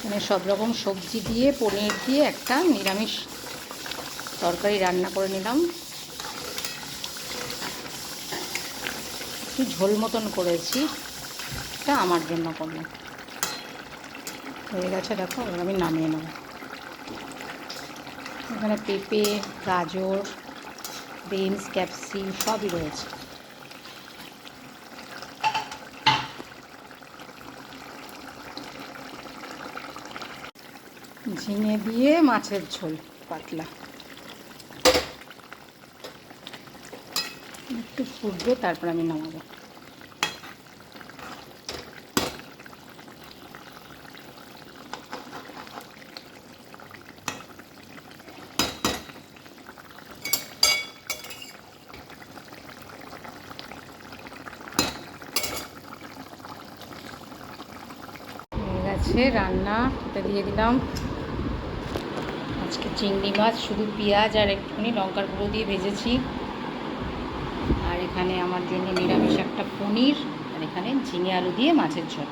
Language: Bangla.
মানে সব রকম সবজি দিয়ে পনির দিয়ে একটা নিরামিষ তরকারি রান্না করে নিলাম। একটু ঝোল মতন করেছি, এটা আমার জন্য করলাম। হয়ে গেছে, দেখো এবার আমি নামিয়ে নেব। এখানে পেঁপে, গাজর, বিনস, ক্যাপসি সবই রয়েছে। ঝিঙে দিয়ে মাছের ঝোল পাতলা, একটু ফুটবে তারপর আমি নামাবো। হয়ে গেছে রান্না, এটা দিয়ে দিলাম। আজকে চিংড়ি মাছ শুধু পেঁয়াজ আর একটুখানি লঙ্কার গুঁড়ো দিয়ে ভেজেছি। আর এখানে আমার জন্য নিরামিষ একটা পনির, আর এখানে ঝিঙে আলু দিয়ে মাছের ঝোল।